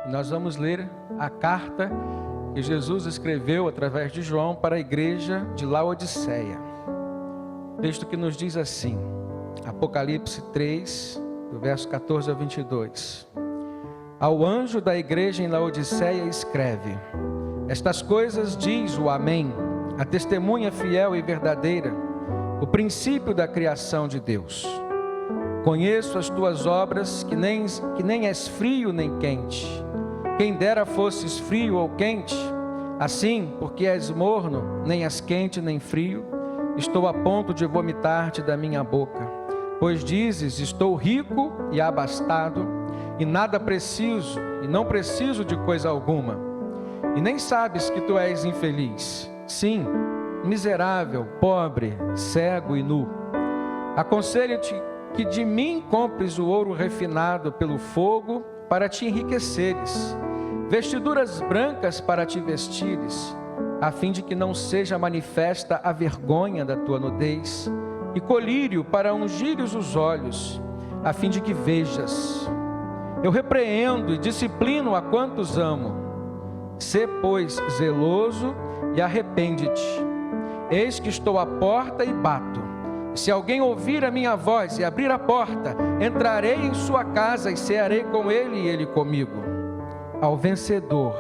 E nós vamos ler a carta que Jesus escreveu através de João para a igreja de Laodiceia. Texto que nos diz assim, Apocalipse 3, do verso 14 ao 22. Ao anjo da igreja em Laodiceia escreve: estas coisas diz o Amém, a testemunha fiel e verdadeira, o princípio da criação de Deus. Conheço as tuas obras, que nem és frio nem quente. Quem dera fosses frio ou quente. Assim, porque és morno, nem és quente nem frio, estou a ponto de vomitar-te da minha boca. Pois dizes, estou rico e abastado, e nada preciso, e não preciso de coisa alguma. E nem sabes que tu és infeliz. Sim, miserável, pobre, cego e nu. Aconselho-te que de mim compres o ouro refinado pelo fogo para te enriqueceres, vestiduras brancas para te vestires, a fim de que não seja manifesta a vergonha da tua nudez, e colírio para ungires os olhos, a fim de que vejas. Eu repreendo e disciplino a quantos amo. Sê, pois, zeloso e arrepende-te. Eis que estou à porta e bato. Se alguém ouvir a minha voz e abrir a porta, entrarei em sua casa e cearei com ele e ele comigo. Ao vencedor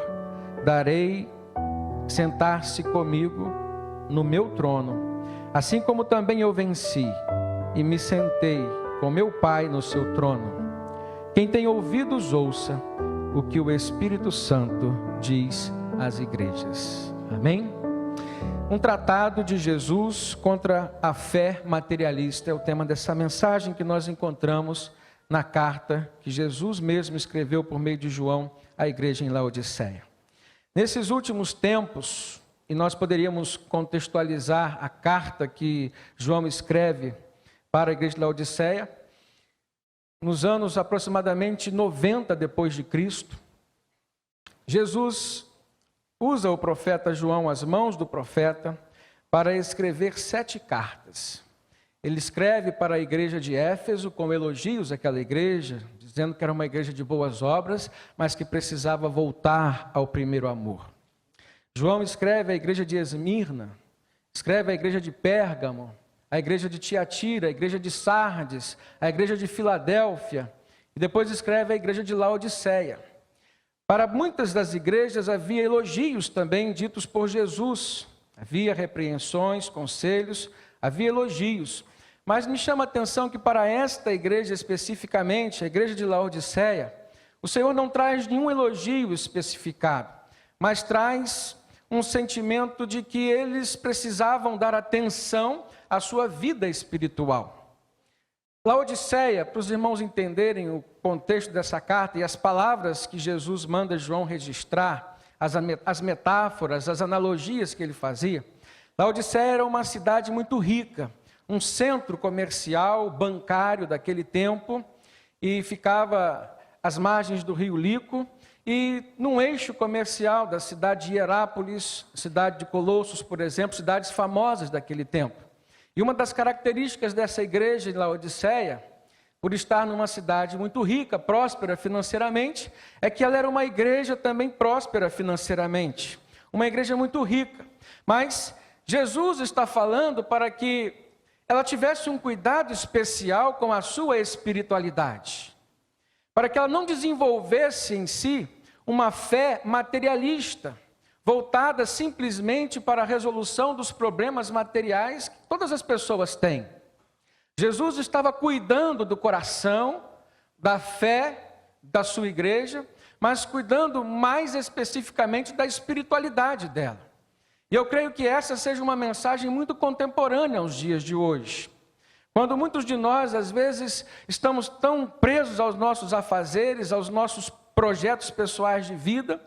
darei sentar-se comigo no meu trono, assim como também eu venci e me sentei com meu Pai no seu trono. Quem tem ouvidos ouça o que o Espírito Santo diz às igrejas. Amém? Um tratado de Jesus contra a fé materialista é o tema dessa mensagem que nós encontramos na carta que Jesus mesmo escreveu por meio de João à igreja em Laodiceia. Nesses últimos tempos, e nós poderíamos contextualizar a carta que João escreve para a igreja de Laodiceia, nos anos aproximadamente 90 depois de Cristo, Jesus usa o profeta João, as mãos do profeta, para escrever 7 cartas. Ele escreve para a igreja de Éfeso com elogios àquela igreja, dizendo que era uma igreja de boas obras, mas que precisava voltar ao primeiro amor. João escreve à igreja de Esmirna, escreve à igreja de Pérgamo, à igreja de Tiatira, à igreja de Sardes, à igreja de Filadélfia, e depois escreve à igreja de Laodiceia. Para muitas das igrejas havia elogios também ditos por Jesus, havia repreensões, conselhos, havia elogios. Mas me chama a atenção que para esta igreja especificamente, a igreja de Laodiceia, o Senhor não traz nenhum elogio especificado, mas traz um sentimento de que eles precisavam dar atenção à sua vida espiritual. Laodiceia, para os irmãos entenderem o contexto dessa carta e as palavras que Jesus manda João registrar, as metáforas, as analogias que ele fazia, Laodiceia era uma cidade muito rica, um centro comercial, bancário daquele tempo, e ficava às margens do rio Lico, e num eixo comercial da cidade de Hierápolis, cidade de Colossos, por exemplo, cidades famosas daquele tempo. E uma das características dessa igreja de Laodiceia, por estar numa cidade muito rica, próspera financeiramente, é que ela era uma igreja também próspera financeiramente, uma igreja muito rica. Mas Jesus está falando para que ela tivesse um cuidado especial com a sua espiritualidade, para que ela não desenvolvesse em si uma fé materialista, voltada simplesmente para a resolução dos problemas materiais que todas as pessoas têm. Jesus estava cuidando do coração, da fé da sua igreja, mas cuidando mais especificamente da espiritualidade dela. E eu creio que essa seja uma mensagem muito contemporânea aos dias de hoje. Quando muitos de nós, às vezes, estamos tão presos aos nossos afazeres, aos nossos projetos pessoais de vida,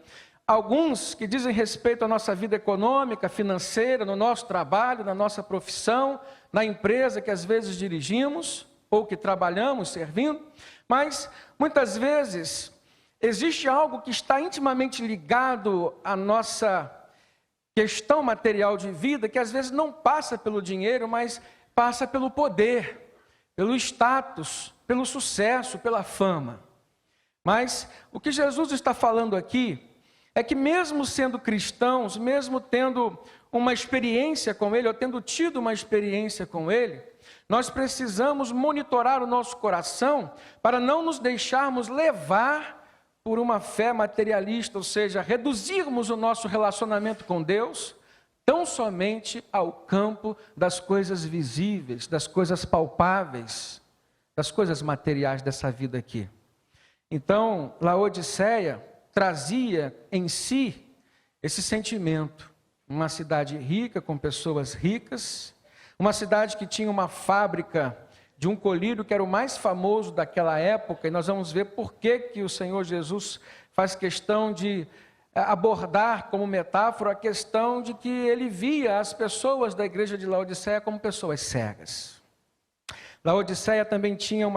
alguns que dizem respeito à nossa vida econômica, financeira, no nosso trabalho, na nossa profissão, na empresa que às vezes dirigimos, ou que trabalhamos servindo, mas muitas vezes existe algo que está intimamente ligado à nossa questão material de vida, que às vezes não passa pelo dinheiro, mas passa pelo poder, pelo status, pelo sucesso, pela fama. Mas o que Jesus está falando aqui é que mesmo sendo cristãos, mesmo tendo uma experiência com Ele, ou tendo tido uma experiência com Ele, nós precisamos monitorar o nosso coração para não nos deixarmos levar por uma fé materialista, ou seja, reduzirmos o nosso relacionamento com Deus tão somente ao campo das coisas visíveis, das coisas palpáveis, das coisas materiais dessa vida aqui. Então, Laodiceia trazia em si esse sentimento. Uma cidade rica, com pessoas ricas, uma cidade que tinha uma fábrica de um colírio que era o mais famoso daquela época, e nós vamos ver por que o Senhor Jesus faz questão de abordar como metáfora a questão de que ele via as pessoas da igreja de Laodiceia como pessoas cegas. Laodiceia também tinha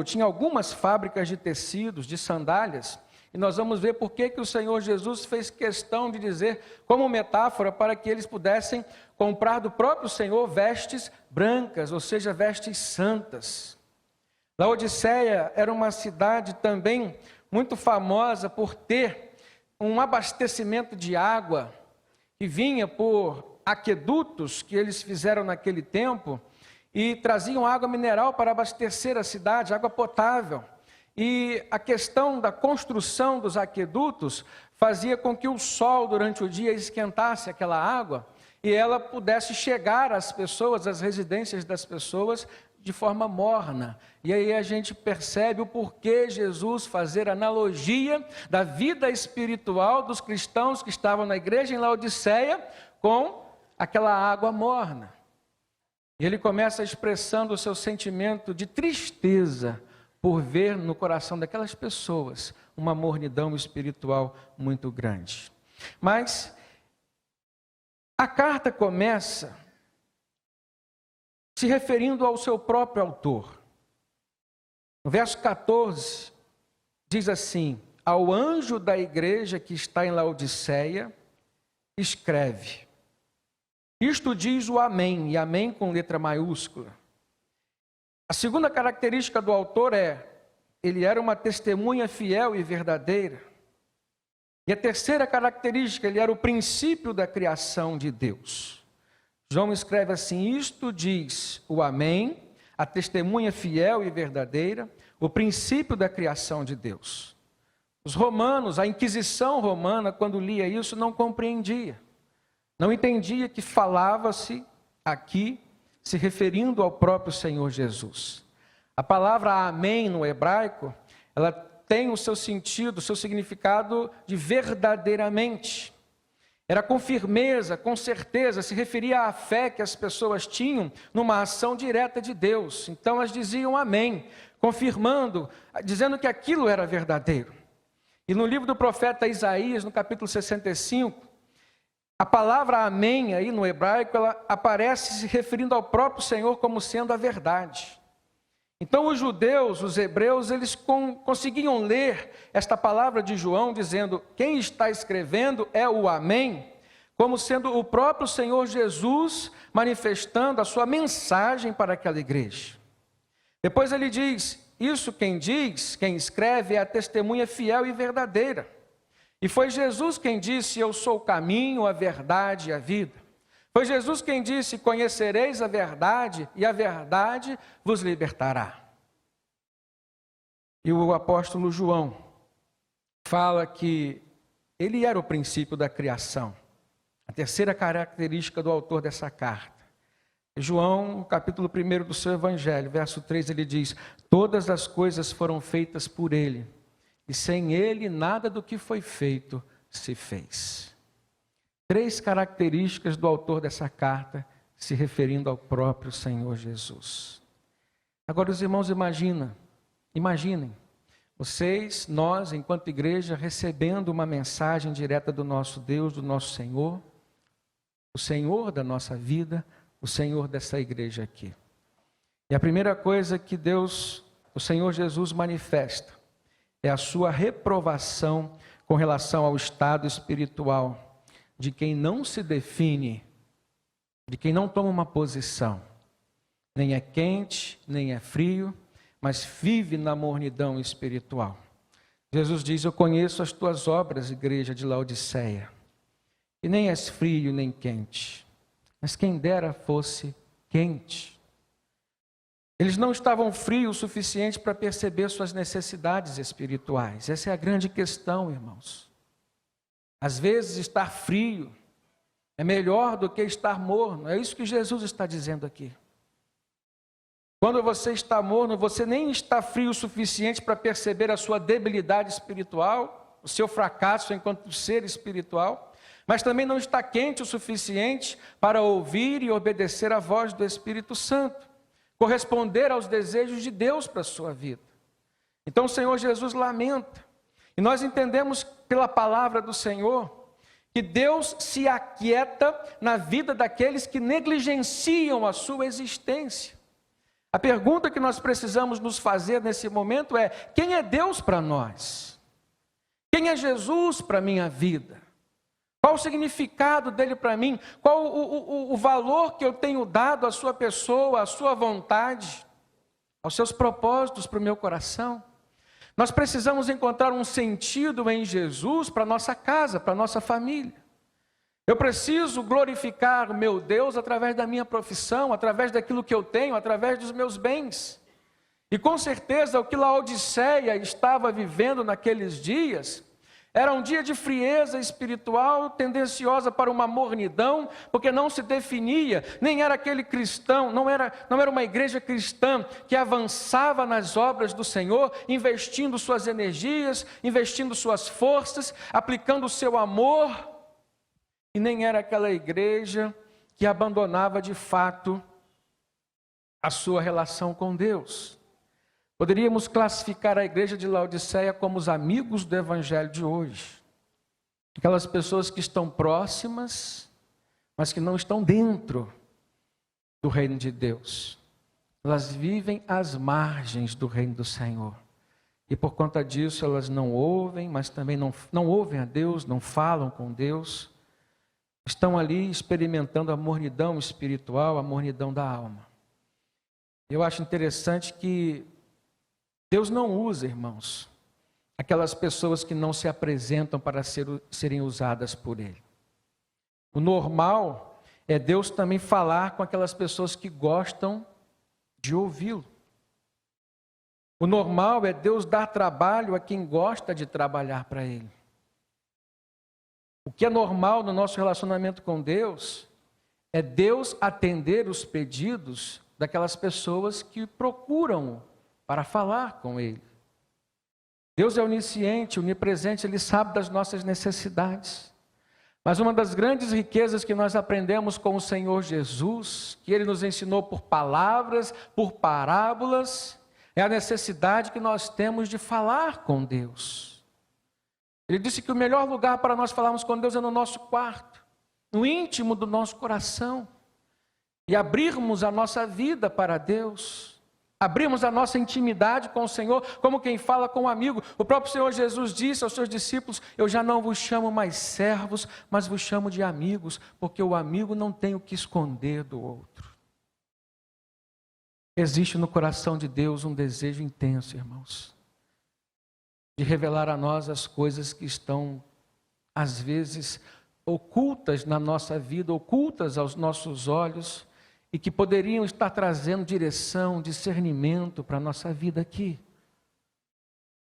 tinha algumas fábricas de tecidos, de sandálias, e nós vamos ver por que o Senhor Jesus fez questão de dizer como metáfora para que eles pudessem comprar do próprio Senhor vestes brancas, ou seja, vestes santas. Laodiceia era uma cidade também muito famosa por ter um abastecimento de água que vinha por aquedutos que eles fizeram naquele tempo, e traziam água mineral para abastecer a cidade, água potável. E a questão da construção dos aquedutos fazia com que o sol durante o dia esquentasse aquela água e ela pudesse chegar às pessoas, às residências das pessoas, de forma morna. E aí a gente percebe o porquê Jesus fazer analogia da vida espiritual dos cristãos que estavam na igreja em Laodiceia com aquela água morna. E ele começa expressando o seu sentimento de tristeza por ver no coração daquelas pessoas uma mornidão espiritual muito grande. Mas a carta começa se referindo ao seu próprio autor. No verso 14, diz assim: ao anjo da igreja que está em Laodiceia, escreve. Isto diz o Amém, e Amém com letra maiúscula. A segunda característica do autor ele era uma testemunha fiel e verdadeira. E a terceira característica, ele era o princípio da criação de Deus. João escreve assim: isto diz o Amém, a testemunha fiel e verdadeira, o princípio da criação de Deus. Os romanos, a Inquisição romana, quando lia isso, não compreendia. Não entendia que falava-se aqui, se referindo ao próprio Senhor Jesus. A palavra amém no hebraico, ela tem o seu sentido, o seu significado de verdadeiramente. Era com firmeza, com certeza, se referia à fé que as pessoas tinham numa ação direta de Deus. Então elas diziam amém, confirmando, dizendo que aquilo era verdadeiro. E no livro do profeta Isaías, no capítulo 65, a palavra amém aí no hebraico, ela aparece se referindo ao próprio Senhor como sendo a verdade. Então os judeus, os hebreus, eles conseguiam ler esta palavra de João dizendo: quem está escrevendo é o amém, como sendo o próprio Senhor Jesus manifestando a sua mensagem para aquela igreja. Depois ele diz: isso quem diz, quem escreve é a testemunha fiel e verdadeira. E foi Jesus quem disse: eu sou o caminho, a verdade e a vida. Foi Jesus quem disse: conhecereis a verdade e a verdade vos libertará. E o apóstolo João fala que ele era o princípio da criação. A terceira característica do autor dessa carta. João, capítulo 1 do seu evangelho, verso 3, ele diz: todas as coisas foram feitas por ele, e sem ele nada do que foi feito se fez. Três características do autor dessa carta se referindo ao próprio Senhor Jesus. Agora os irmãos imaginem, vocês, nós, enquanto igreja, recebendo uma mensagem direta do nosso Deus, do nosso Senhor, o Senhor da nossa vida, o Senhor dessa igreja aqui. E a primeira coisa que Deus, o Senhor Jesus manifesta, é a sua reprovação com relação ao estado espiritual de quem não se define, de quem não toma uma posição, nem é quente, nem é frio, mas vive na mornidão espiritual. Jesus diz: eu conheço as tuas obras, igreja de Laodiceia, e nem és frio nem quente, mas quem dera fosse quente. Eles não estavam frios o suficiente para perceber suas necessidades espirituais. Essa é a grande questão, irmãos. Às vezes estar frio é melhor do que estar morno. É isso que Jesus está dizendo aqui. Quando você está morno, você nem está frio o suficiente para perceber a sua debilidade espiritual, o seu fracasso enquanto ser espiritual, mas também não está quente o suficiente para ouvir e obedecer à voz do Espírito Santo, corresponder aos desejos de Deus para a sua vida. Então o Senhor Jesus lamenta, e nós entendemos pela palavra do Senhor, que Deus se aquieta na vida daqueles que negligenciam a sua existência. A pergunta que nós precisamos nos fazer nesse momento é: quem é Deus para nós? Quem é Jesus para a minha vida? Qual o significado dele para mim? Qual o valor que eu tenho dado à sua pessoa, à sua vontade, aos seus propósitos para o meu coração? Nós precisamos encontrar um sentido em Jesus para a nossa casa, para a nossa família. Eu preciso glorificar o meu Deus através da minha profissão, através daquilo que eu tenho, através dos meus bens. E com certeza o que Laodiceia estava vivendo naqueles dias era um dia de frieza espiritual, tendenciosa para uma mornidão, porque não se definia, nem era aquele cristão, não era uma igreja cristã que avançava nas obras do Senhor, investindo suas energias, investindo suas forças, aplicando o seu amor, e nem era aquela igreja que abandonava de fato a sua relação com Deus. Poderíamos classificar a igreja de Laodiceia como os amigos do evangelho de hoje. Aquelas pessoas que estão próximas, mas que não estão dentro do reino de Deus. Elas vivem às margens do reino do Senhor. E por conta disso elas não ouvem, mas também não ouvem a Deus, não falam com Deus. Estão ali experimentando a mornidão espiritual, a mornidão da alma. Eu acho interessante que Deus não usa, irmãos, aquelas pessoas que não se apresentam para serem usadas por Ele. O normal é Deus também falar com aquelas pessoas que gostam de ouvi-lo. O normal é Deus dar trabalho a quem gosta de trabalhar para Ele. O que é normal no nosso relacionamento com Deus é Deus atender os pedidos daquelas pessoas que procuram para falar com Ele. Deus é onisciente, onipresente, Ele sabe das nossas necessidades. Mas uma das grandes riquezas que nós aprendemos com o Senhor Jesus, que Ele nos ensinou por palavras, por parábolas, é a necessidade que nós temos de falar com Deus. Ele disse que o melhor lugar para nós falarmos com Deus é no nosso quarto, no íntimo do nosso coração, e abrirmos a nossa vida para Deus. Abrimos a nossa intimidade com o Senhor, como quem fala com um amigo. O próprio Senhor Jesus disse aos seus discípulos: eu já não vos chamo mais servos, mas vos chamo de amigos, porque o amigo não tem o que esconder do outro. Existe no coração de Deus um desejo intenso, irmãos, de revelar a nós as coisas que estão, às vezes, ocultas na nossa vida, ocultas aos nossos olhos, e que poderiam estar trazendo direção, discernimento para a nossa vida aqui.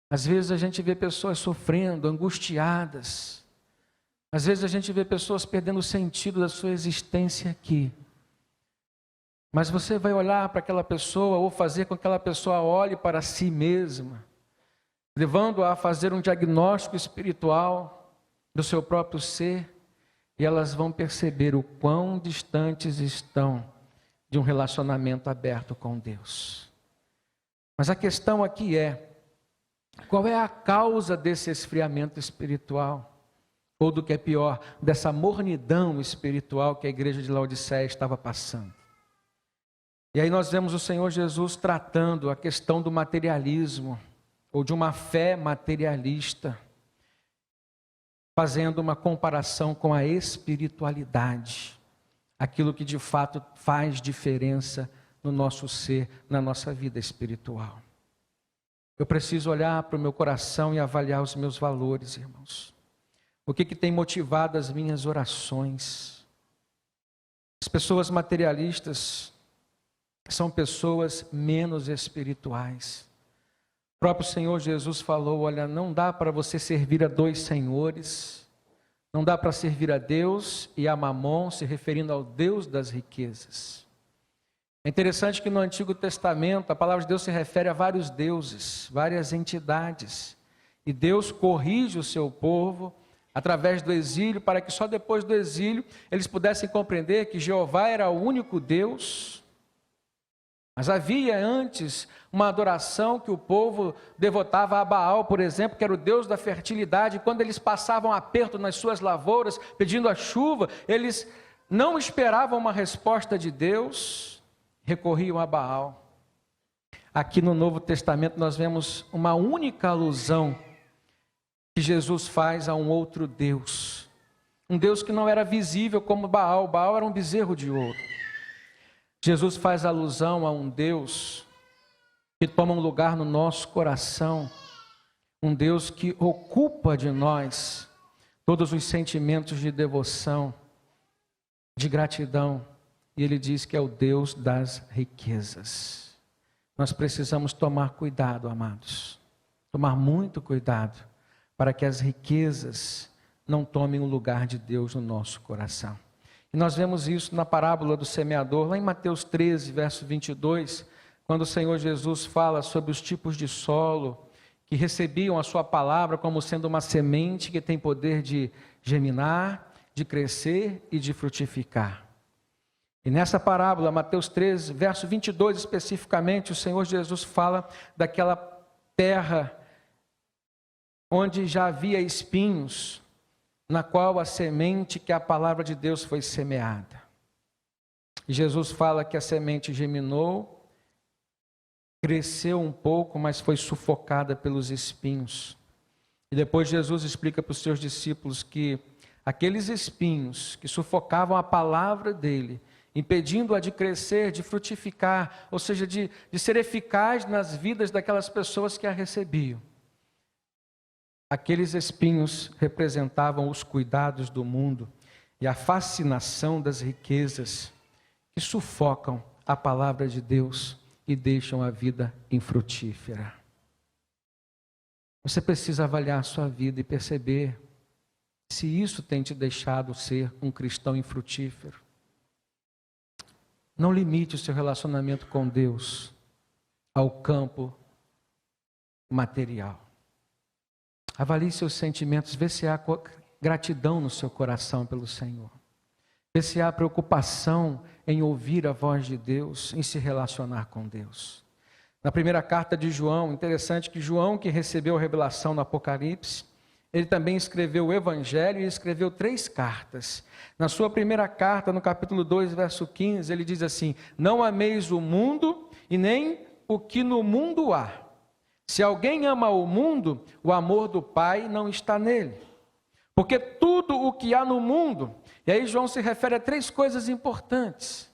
Às vezes a gente vê pessoas sofrendo, angustiadas. Às vezes a gente vê pessoas perdendo o sentido da sua existência aqui. Mas você vai olhar para aquela pessoa, ou fazer com que aquela pessoa olhe para si mesma, levando-a a fazer um diagnóstico espiritual do seu próprio ser, e elas vão perceber o quão distantes estão de um relacionamento aberto com Deus. Mas a questão aqui é: qual é a causa desse esfriamento espiritual? Ou do que é pior, dessa mornidão espiritual que a igreja de Laodiceia estava passando? E aí nós vemos o Senhor Jesus tratando a questão do materialismo, ou de uma fé materialista, fazendo uma comparação com a espiritualidade, aquilo que de fato faz diferença no nosso ser, na nossa vida espiritual. Eu preciso olhar para o meu coração e avaliar os meus valores, irmãos. O que tem motivado as minhas orações? As pessoas materialistas são pessoas menos espirituais. O próprio Senhor Jesus falou, olha, não dá para você servir a dois senhores, não dá para servir a Deus e a Mamon, se referindo ao Deus das riquezas. É interessante que no Antigo Testamento, a palavra de Deus se refere a vários deuses, várias entidades, e Deus corrige o seu povo através do exílio, para que só depois do exílio eles pudessem compreender que Jeová era o único Deus. Mas havia antes uma adoração que o povo devotava a Baal, por exemplo, que era o Deus da fertilidade. Quando eles passavam aperto nas suas lavouras, pedindo a chuva, eles não esperavam uma resposta de Deus, recorriam a Baal. Aqui no Novo Testamento nós vemos uma única alusão que Jesus faz a um outro Deus. Um Deus que não era visível como Baal. Baal era um bezerro de ouro. Jesus faz alusão a um Deus que toma um lugar no nosso coração, um Deus que ocupa de nós todos os sentimentos de devoção, de gratidão, e Ele diz que é o Deus das riquezas. Nós precisamos tomar cuidado, amados, tomar muito cuidado, para que as riquezas não tomem o lugar de Deus no nosso coração. E nós vemos isso na parábola do semeador, lá em Mateus 13, verso 22, quando o Senhor Jesus fala sobre os tipos de solo que recebiam a sua palavra como sendo uma semente que tem poder de germinar, de crescer e de frutificar. E nessa parábola, Mateus 13, verso 22 especificamente, o Senhor Jesus fala daquela terra onde já havia espinhos, na qual a semente que é a palavra de Deus foi semeada. E Jesus fala que a semente germinou, cresceu um pouco, mas foi sufocada pelos espinhos. E depois Jesus explica para os seus discípulos que aqueles espinhos que sufocavam a palavra dele, impedindo-a de crescer, de frutificar, ou seja, de ser eficaz nas vidas daquelas pessoas que a recebiam. Aqueles espinhos representavam os cuidados do mundo e a fascinação das riquezas que sufocam a palavra de Deus e deixam a vida infrutífera. Você precisa avaliar a sua vida e perceber se isso tem te deixado ser um cristão infrutífero. Não limite o seu relacionamento com Deus ao campo material. Avalie seus sentimentos, vê se há gratidão no seu coração pelo Senhor. Vê se há preocupação em ouvir a voz de Deus, em se relacionar com Deus. Na primeira carta de João, interessante que João, que recebeu a revelação no Apocalipse, ele também escreveu o Evangelho e escreveu 3 cartas. Na sua primeira carta, no capítulo 2, verso 15, ele diz assim: não ameis o mundo e nem o que no mundo há. Se alguém ama o mundo, o amor do Pai não está nele. Porque tudo o que há no mundo, e aí João se refere a 3 coisas importantes.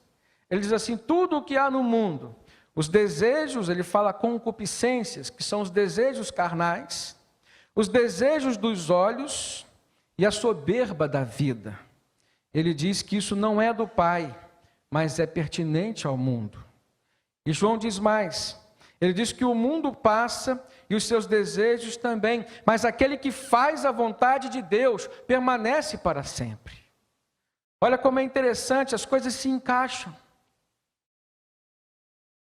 Ele diz assim, tudo o que há no mundo, os desejos, ele fala concupiscências, que são os desejos carnais, os desejos dos olhos e a soberba da vida. Ele diz que isso não é do Pai, mas é pertinente ao mundo. E João diz mais, ele diz que o mundo passa e os seus desejos também, mas aquele que faz a vontade de Deus permanece para sempre. Olha como é interessante, as coisas se encaixam.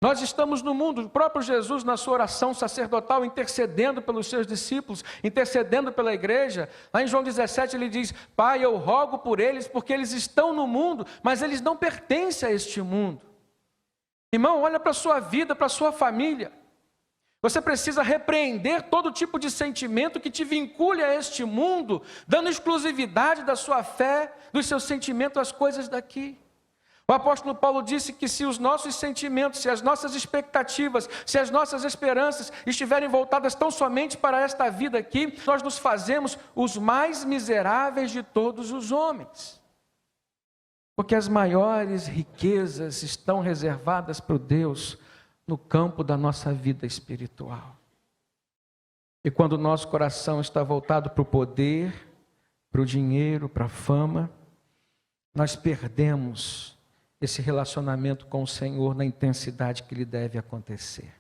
Nós estamos no mundo, o próprio Jesus na sua oração sacerdotal, intercedendo pelos seus discípulos, intercedendo pela igreja. Lá em João 17 ele diz, Pai, eu rogo por eles, porque eles estão no mundo, mas eles não pertencem a este mundo. Irmão, olha para a sua vida, para a sua família. Você precisa repreender todo tipo de sentimento que te vincule a este mundo, dando exclusividade da sua fé, dos seus sentimentos às coisas daqui. O apóstolo Paulo disse que se os nossos sentimentos, se as nossas expectativas, se as nossas esperanças estiverem voltadas tão somente para esta vida aqui, nós nos fazemos os mais miseráveis de todos os homens. Porque as maiores riquezas estão reservadas para o Deus no campo da nossa vida espiritual. E quando o nosso coração está voltado para o poder, para o dinheiro, para a fama, nós perdemos esse relacionamento com o Senhor na intensidade que ele deve acontecer.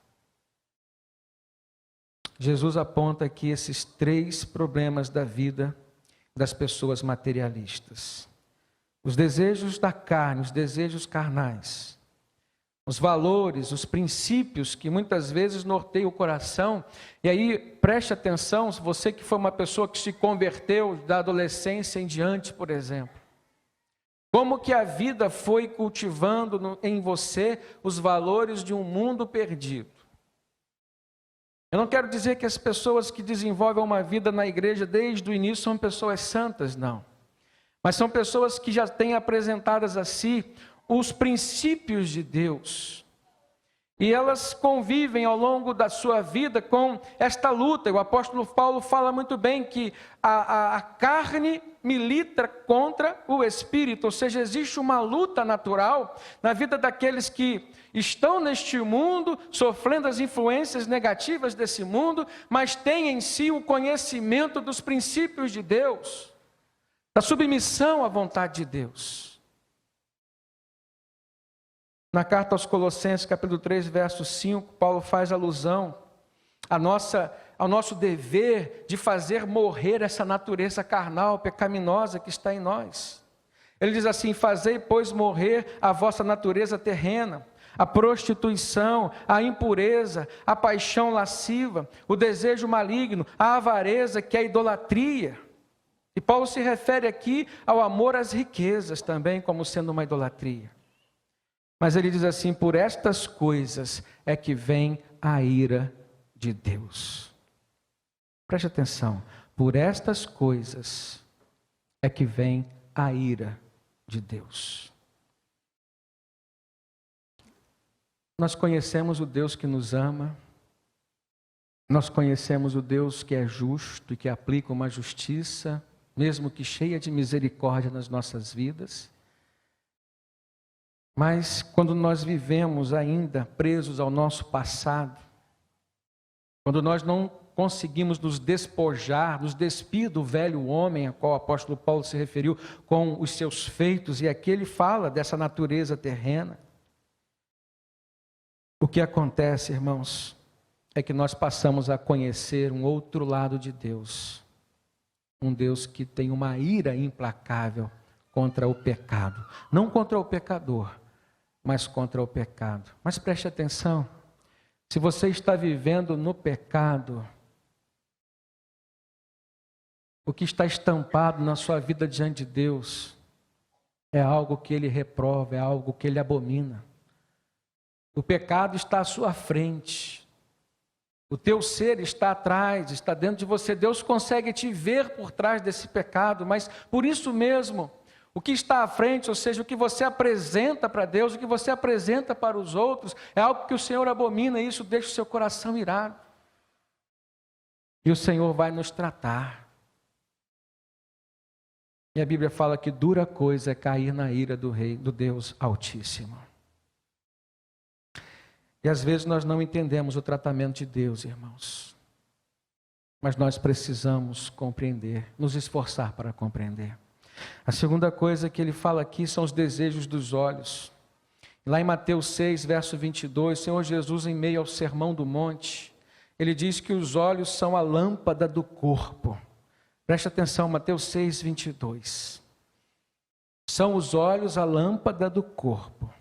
Jesus aponta aqui esses 3 problemas da vida das pessoas materialistas: os desejos da carne, os desejos carnais, os valores, os princípios que muitas vezes norteiam o coração. E aí, preste atenção, você que foi uma pessoa que se converteu da adolescência em diante, por exemplo. Como que a vida foi cultivando em você os valores de um mundo perdido. Eu não quero dizer que as pessoas que desenvolvem uma vida na igreja desde o início são pessoas santas, não. Mas são pessoas que já têm apresentadas a si os princípios de Deus. E elas convivem ao longo da sua vida com esta luta. O apóstolo Paulo fala muito bem que a carne milita contra o espírito, ou seja, existe uma luta natural na vida daqueles que estão neste mundo, sofrendo as influências negativas desse mundo, mas têm em si o conhecimento dos princípios de Deus, da submissão à vontade de Deus. Na carta aos Colossenses, capítulo 3, verso 5, Paulo faz alusão ao nosso dever de fazer morrer essa natureza carnal, pecaminosa que está em nós. Ele diz assim: fazei, pois, morrer a vossa natureza terrena, a prostituição, a impureza, a paixão lasciva, o desejo maligno, a avareza, que é a idolatria. E Paulo se refere aqui ao amor às riquezas também como sendo uma idolatria. Mas ele diz assim: por estas coisas é que vem a ira de Deus. Preste atenção, por estas coisas é que vem a ira de Deus. Nós conhecemos o Deus que nos ama, nós conhecemos o Deus que é justo e que aplica uma justiça, mesmo que cheia de misericórdia nas nossas vidas. Mas quando nós vivemos ainda presos ao nosso passado, quando nós não conseguimos nos despojar, nos despir do velho homem, a qual o apóstolo Paulo se referiu com os seus feitos, e aqui ele fala dessa natureza terrena, o que acontece, irmãos, é que nós passamos a conhecer um outro lado de Deus, um Deus que tem uma ira implacável contra o pecado, não contra o pecador, mas contra o pecado. Mas preste atenção, se você está vivendo no pecado, o que está estampado na sua vida diante de Deus é algo que Ele reprova, é algo que Ele abomina. O pecado está à sua frente, o teu ser está atrás, está dentro de você. Deus consegue te ver por trás desse pecado, mas por isso mesmo, o que está à frente, ou seja, o que você apresenta para Deus, o que você apresenta para os outros, é algo que o Senhor abomina, e isso deixa o seu coração irado. E o Senhor vai nos tratar. E a Bíblia fala que dura coisa é cair na ira do Rei, do Deus Altíssimo. E às vezes nós não entendemos o tratamento de Deus, irmãos. Mas nós precisamos compreender, nos esforçar para compreender. A segunda coisa que ele fala aqui são os desejos dos olhos. Lá em Mateus 6, verso 22, o Senhor Jesus, em meio ao sermão do monte, ele diz que os olhos são a lâmpada do corpo. Preste atenção, Mateus 6, 22. São os olhos a lâmpada do corpo.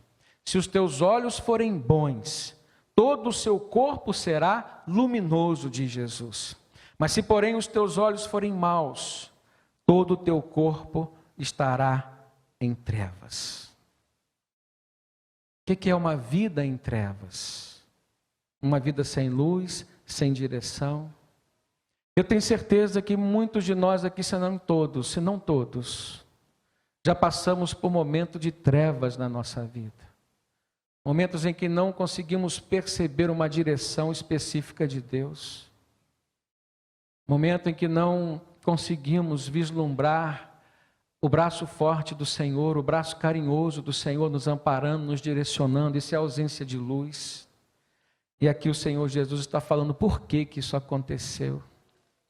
Se os teus olhos forem bons, todo o seu corpo será luminoso, diz Jesus. Mas se porém os teus olhos forem maus, todo o teu corpo estará em trevas. O que é uma vida em trevas? Uma vida sem luz, sem direção. Eu tenho certeza que muitos de nós aqui, se não todos, já passamos por momentos de trevas na nossa vida. Momentos em que não conseguimos perceber uma direção específica de Deus. Momento em que não conseguimos vislumbrar o braço forte do Senhor, o braço carinhoso do Senhor nos amparando, nos direcionando. Isso é ausência de luz. E aqui o Senhor Jesus está falando por que que isso aconteceu.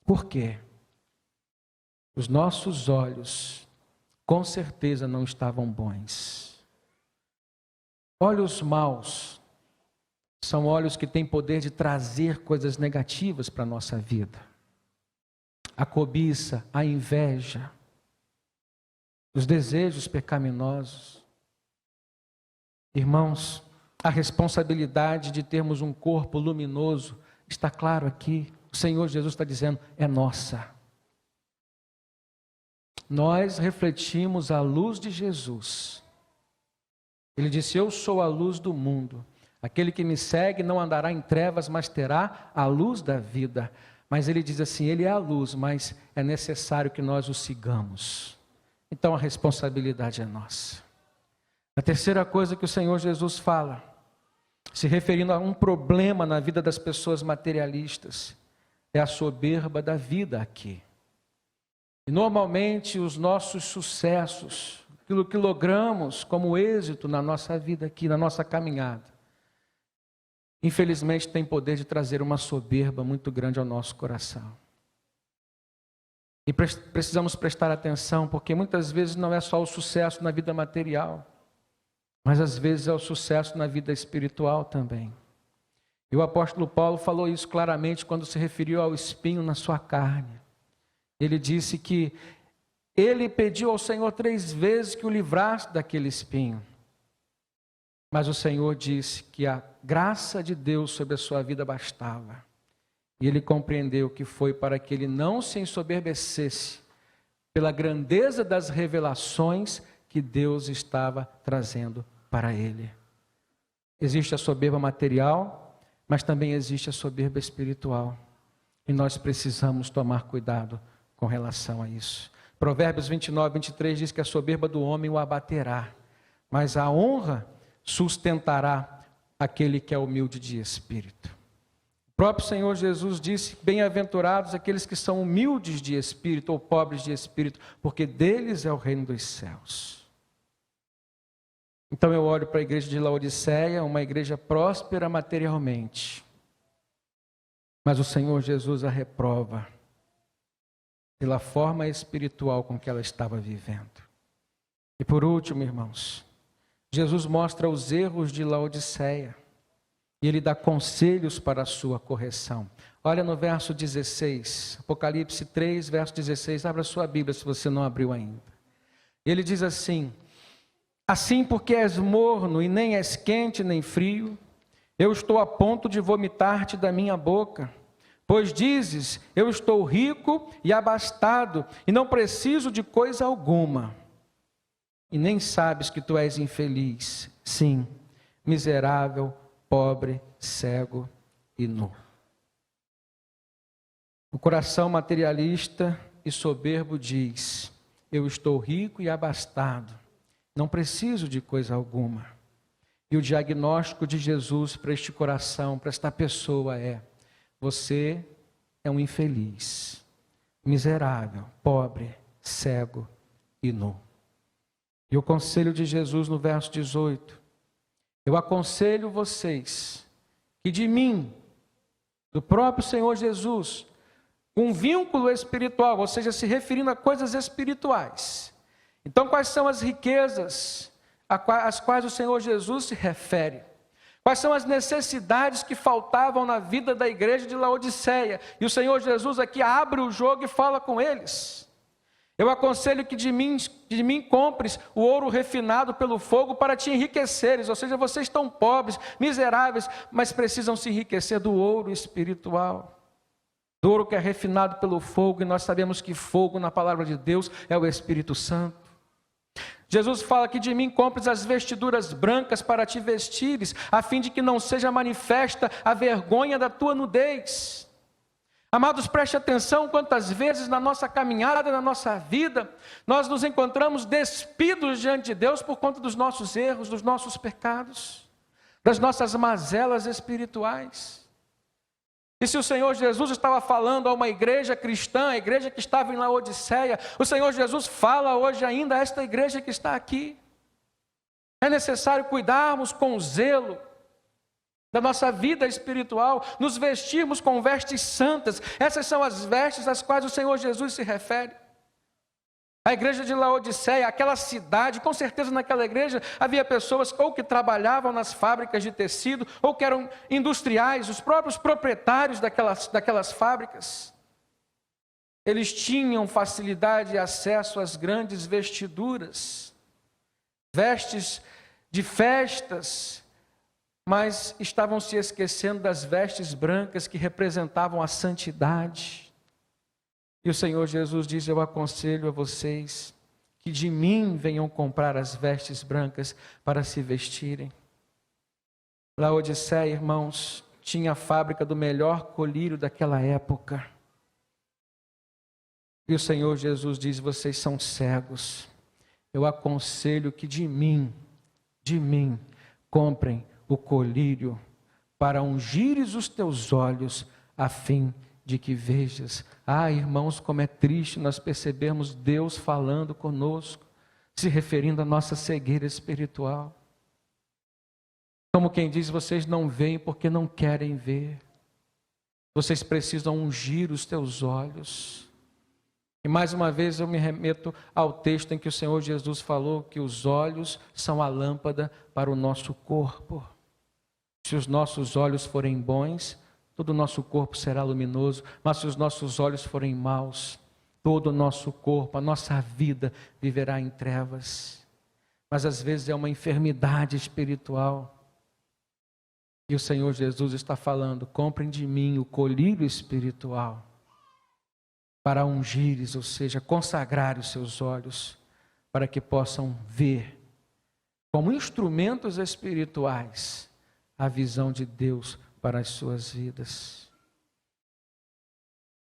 Por quê? Os nossos olhos, com certeza, não estavam bons. Olhos maus são olhos que têm poder de trazer coisas negativas para a nossa vida. A cobiça, a inveja, os desejos pecaminosos. Irmãos, a responsabilidade de termos um corpo luminoso está claro aqui. O Senhor Jesus está dizendo, é nossa. Nós refletimos a luz de Jesus. Ele disse, eu sou a luz do mundo. Aquele que me segue não andará em trevas, mas terá a luz da vida. Mas ele diz assim, ele é a luz, mas é necessário que nós o sigamos. Então a responsabilidade é nossa. A terceira coisa que o Senhor Jesus fala, se referindo a um problema na vida das pessoas materialistas, é a soberba da vida aqui. E normalmente os nossos sucessos, aquilo que logramos como êxito na nossa vida aqui, na nossa caminhada, infelizmente tem poder de trazer uma soberba muito grande ao nosso coração. E precisamos prestar atenção, porque muitas vezes não é só o sucesso na vida material, mas às vezes é o sucesso na vida espiritual também. E o apóstolo Paulo falou isso claramente quando se referiu ao espinho na sua carne. Ele disse que ele pediu ao Senhor 3 vezes que o livrasse daquele espinho. Mas o Senhor disse que a graça de Deus sobre a sua vida bastava. E ele compreendeu que foi para que ele não se ensoberbecesse pela grandeza das revelações que Deus estava trazendo para ele. Existe a soberba material, mas também existe a soberba espiritual. E nós precisamos tomar cuidado com relação a isso. Provérbios 29, 23 diz que a soberba do homem o abaterá, mas a honra sustentará aquele que é humilde de espírito. O próprio Senhor Jesus disse, bem-aventurados aqueles que são humildes de espírito ou pobres de espírito, porque deles é o reino dos céus. Então eu olho para a igreja de Laodiceia, uma igreja próspera materialmente, mas o Senhor Jesus a reprova pela forma espiritual com que ela estava vivendo. E por último, irmãos, Jesus mostra os erros de Laodiceia e ele dá conselhos para a sua correção. Olha no verso 16, Apocalipse 3, verso 16, abra sua Bíblia se você não abriu ainda. Ele diz assim, assim porque és morno e nem és quente nem frio, eu estou a ponto de vomitar-te da minha boca. Pois dizes, eu estou rico e abastado, e não preciso de coisa alguma. E nem sabes que tu és infeliz, sim, miserável, pobre, cego e nu. O coração materialista e soberbo diz, eu estou rico e abastado, não preciso de coisa alguma. E o diagnóstico de Jesus para este coração, para esta pessoa é, você é um infeliz, miserável, pobre, cego e nu. E o conselho de Jesus no verso 18, eu aconselho vocês que de mim, do próprio Senhor Jesus, um vínculo espiritual, ou seja, se referindo a coisas espirituais. Então quais são as riquezas às quais o Senhor Jesus se refere? Quais são as necessidades que faltavam na vida da igreja de Laodiceia? E o Senhor Jesus aqui abre o jogo e fala com eles. Eu aconselho que de mim compres o ouro refinado pelo fogo para te enriqueceres. Ou seja, vocês estão pobres, miseráveis, mas precisam se enriquecer do ouro espiritual. Do ouro que é refinado pelo fogo, e nós sabemos que fogo na palavra de Deus é o Espírito Santo. Jesus fala que de mim compres as vestiduras brancas para te vestires, a fim de que não seja manifesta a vergonha da tua nudez. Amados, preste atenção quantas vezes na nossa caminhada, na nossa vida, nós nos encontramos despidos diante de Deus por conta dos nossos erros, dos nossos pecados, das nossas mazelas espirituais. E se o Senhor Jesus estava falando a uma igreja cristã, a igreja que estava em Laodiceia, o Senhor Jesus fala hoje ainda a esta igreja que está aqui. É necessário cuidarmos com zelo da nossa vida espiritual, nos vestirmos com vestes santas. Essas são as vestes às quais o Senhor Jesus se refere. A igreja de Laodiceia, aquela cidade, com certeza naquela igreja havia pessoas ou que trabalhavam nas fábricas de tecido, ou que eram industriais, os próprios proprietários daquelas fábricas. Eles tinham facilidade e acesso às grandes vestiduras, vestes de festas, mas estavam se esquecendo das vestes brancas que representavam a santidade. E o Senhor Jesus diz: eu aconselho a vocês que de mim venham comprar as vestes brancas para se vestirem. Laodiceia, irmãos, tinha a fábrica do melhor colírio daquela época. E o Senhor Jesus diz: vocês são cegos. Eu aconselho que de mim, comprem o colírio para ungires os teus olhos, a fim de que vejas. Ah, irmãos, como é triste nós percebermos Deus falando conosco, se referindo à nossa cegueira espiritual. Como quem diz: vocês não veem porque não querem ver. Vocês precisam ungir os teus olhos. E mais uma vez eu me remeto ao texto em que o Senhor Jesus falou que os olhos são a lâmpada para o nosso corpo. Se os nossos olhos forem bons, todo o nosso corpo será luminoso, mas se os nossos olhos forem maus, todo o nosso corpo, a nossa vida viverá em trevas. Mas às vezes é uma enfermidade espiritual. E o Senhor Jesus está falando: comprem de mim o colírio espiritual, para ungires, ou seja, consagrar os seus olhos, para que possam ver, como instrumentos espirituais, a visão de Deus para as suas vidas.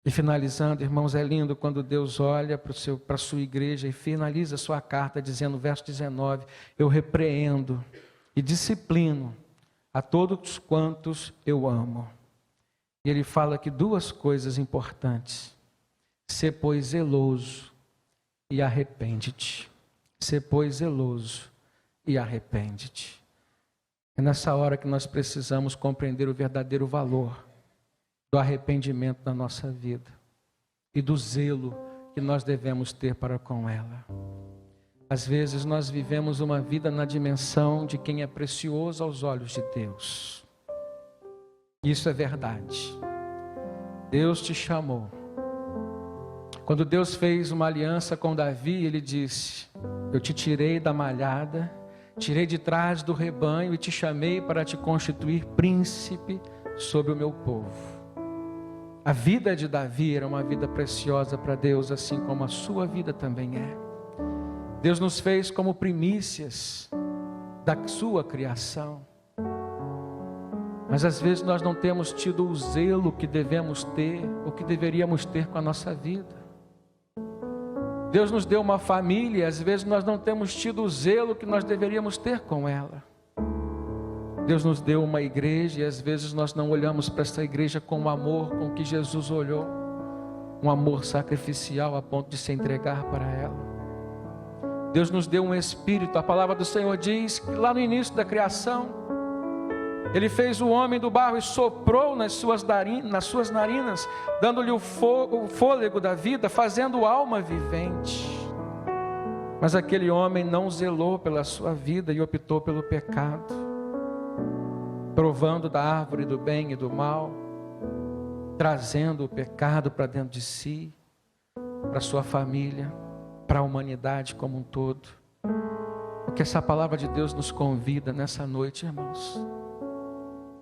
E finalizando, irmãos, é lindo quando Deus olha para a sua igreja e finaliza a sua carta dizendo, verso 19, eu repreendo e disciplino a todos quantos eu amo. E ele fala aqui duas coisas importantes: sê, pois, zeloso e arrepende-te. Sê, pois, zeloso e arrepende-te. É nessa hora que nós precisamos compreender o verdadeiro valor do arrependimento na nossa vida e do zelo que nós devemos ter para com ela. Às vezes nós vivemos uma vida na dimensão de quem é precioso aos olhos de Deus. Isso é verdade. Deus te chamou. Quando Deus fez uma aliança com Davi, ele disse: eu te tirei da malhada, tirei de trás do rebanho e te chamei para te constituir príncipe sobre o meu povo. A vida de Davi era uma vida preciosa para Deus, assim como a sua vida também é. Deus nos fez como primícias da sua criação. Mas às vezes nós não temos tido o zelo que devemos ter, o que deveríamos ter com a nossa vida. Deus nos deu uma família e às vezes nós não temos tido o zelo que nós deveríamos ter com ela. Deus nos deu uma igreja e às vezes nós não olhamos para essa igreja com o amor com que Jesus olhou. Um amor sacrificial a ponto de se entregar para ela. Deus nos deu um espírito. A palavra do Senhor diz que lá no início da criação, Ele fez o homem do barro e soprou nas suas narinas, dando-lhe o fôlego da vida, fazendo alma vivente. Mas aquele homem não zelou pela sua vida e optou pelo pecado, provando da árvore do bem e do mal, trazendo o pecado para dentro de si, para sua família, para a humanidade como um todo. O que essa palavra de Deus nos convida nessa noite, irmãos,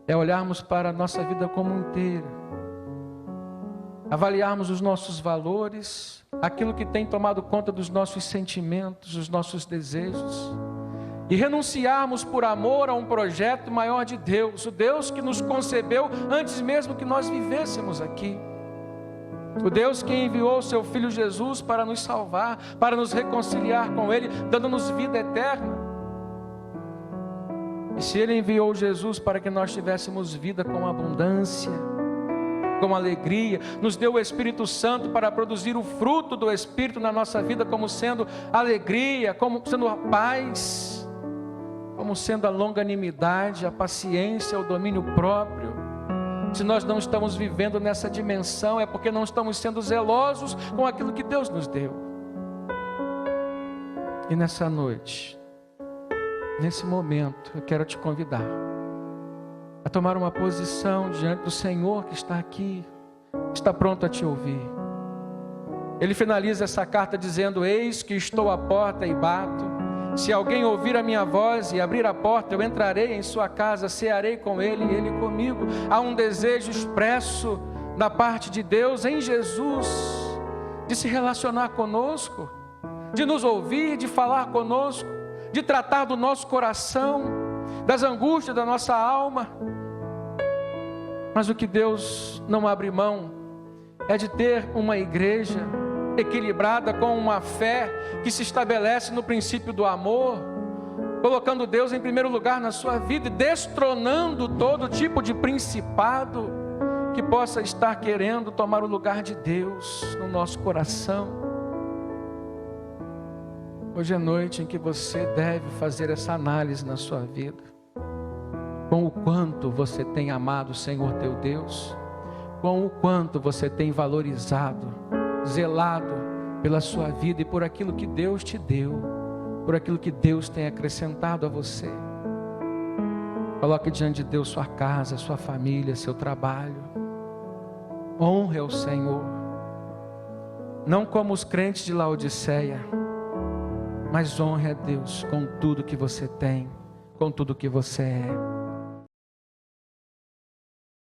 é olharmos para a nossa vida como inteira, avaliarmos os nossos valores, aquilo que tem tomado conta dos nossos sentimentos, dos nossos desejos, e renunciarmos por amor a um projeto maior de Deus, o Deus que nos concebeu antes mesmo que nós vivêssemos aqui, o Deus que enviou o seu Filho Jesus para nos salvar, para nos reconciliar com Ele, dando-nos vida eterna. E se Ele enviou Jesus para que nós tivéssemos vida com abundância, com alegria, nos deu o Espírito Santo para produzir o fruto do Espírito na nossa vida, como sendo alegria, como sendo a paz, como sendo a longanimidade, a paciência, o domínio próprio. Se nós não estamos vivendo nessa dimensão, é porque não estamos sendo zelosos com aquilo que Deus nos deu. E nessa noite, nesse momento, eu quero te convidar a tomar uma posição diante do Senhor que está aqui, está pronto a te ouvir. Ele finaliza essa carta dizendo: eis que estou à porta e bato. Se alguém ouvir a minha voz e abrir a porta, eu entrarei em sua casa, cearei com ele e ele comigo. Há um desejo expresso da parte de Deus em Jesus, de se relacionar conosco, de nos ouvir, de falar conosco, de tratar do nosso coração, das angústias da nossa alma. Mas o que Deus não abre mão é de ter uma igreja equilibrada, com uma fé que se estabelece no princípio do amor, colocando Deus em primeiro lugar na sua vida e destronando todo tipo de principado que possa estar querendo tomar o lugar de Deus no nosso coração. Hoje é noite em que você deve fazer essa análise na sua vida, com o quanto você tem amado o Senhor teu Deus, com o quanto você tem valorizado, zelado pela sua vida e por aquilo que Deus te deu, por aquilo que Deus tem acrescentado a você. Coloque diante de Deus sua casa, sua família, seu trabalho. Honre ao Senhor, não como os crentes de Laodiceia, mas honre a Deus com tudo que você tem, com tudo que você é.